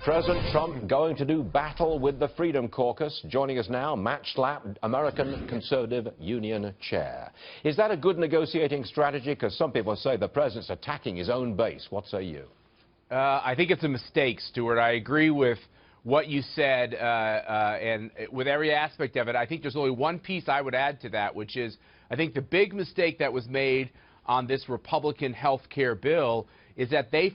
President Trump going to do battle with the Freedom Caucus. Joining us now, Matt Schlapp, American Conservative Union Chair. Is that a good negotiating strategy? Because some people say the president's attacking his own base. What say you? I think it's a mistake, Stuart. I agree with what you said, and with every aspect of it. I think there's only one piece I would add to that, which is I think the big mistake that was made on this Republican health care bill is that they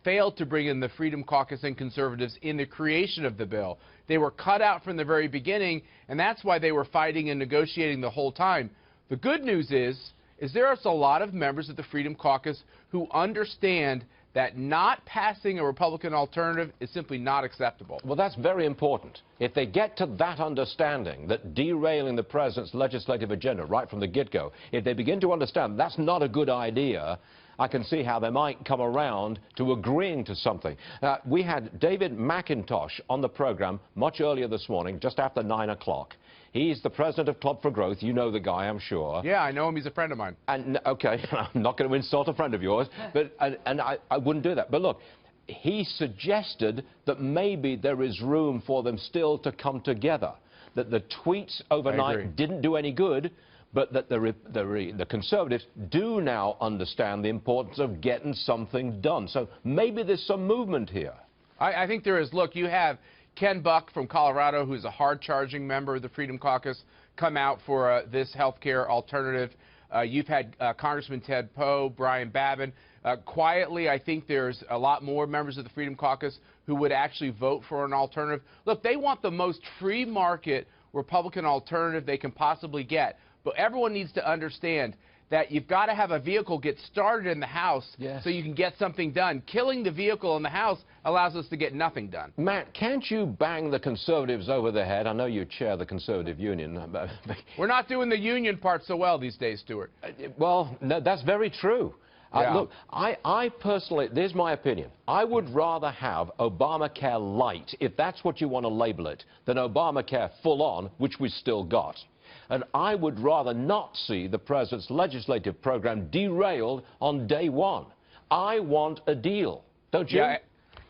failed to bring in the Freedom Caucus and conservatives in the creation of the bill. They were cut out from the very beginning, and that's why they were fighting and negotiating the whole time. The good news is there are a lot of members of the Freedom Caucus who understand that not passing a Republican alternative is simply not acceptable. Well, that's very important. If they get to that understanding that derailing the president's legislative agenda right from the get-go, if they begin to understand that's not a good idea, I can see how they might come around to agreeing to something. We had David McIntosh on the program much earlier this morning, just after 9 o'clock. He's the president of Club for Growth. You know the guy, I'm sure. Yeah, I know him. He's a friend of mine. And okay, I'm not going to insult a friend of yours, but I wouldn't do that. But look, he suggested that maybe there is room for them still to come together, that the tweets overnight didn't do any good, but that the conservatives do now understand the importance of getting something done. So maybe there's some movement here. I think there is. Look, you have Ken Buck from Colorado, who's a hard-charging member of the Freedom Caucus, come out for this health care alternative. You've had Congressman Ted Poe, Brian Babin. Quietly, I think there's a lot more members of the Freedom Caucus who would actually vote for an alternative. Look, they want the most free market Republican alternative they can possibly get. But everyone needs to understand that you've got to have a vehicle get started in the House so you can get something done. Killing the vehicle in the House allows us to get nothing done. Matt, can't you bang the conservatives over the head? I know you chair the Conservative Union. We're not doing the union part so well these days, Stuart. Well, no, that's very true. Yeah. Look, I personally, there's my opinion. I would rather have Obamacare light, if that's what you want to label it, than Obamacare full on, which we still got. And I would rather not see the president's legislative program derailed on day one. I want a deal, don't you? Yeah,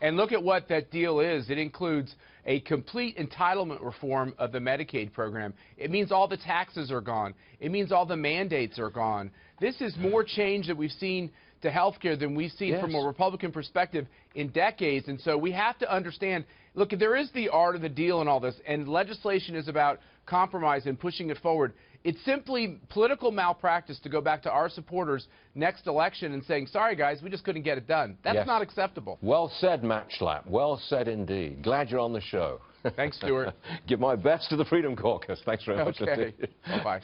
and look at what that deal is. It includes a complete entitlement reform of the Medicaid program. It means all the taxes are gone. It means all the mandates are gone. This is more change that we've seen to health care than we've seen from a Republican perspective in decades. And so we have to understand, look, there is the art of the deal in all this, and legislation is about compromise and pushing it forward. It's simply political malpractice to go back to our supporters next election and saying, sorry, guys, we just couldn't get it done. That's not acceptable. Well said, Matt Schlapp. Well said indeed. Glad you're on the show. Thanks, Stuart. Give my best to the Freedom Caucus. Thanks very much. Okay. Bye-bye.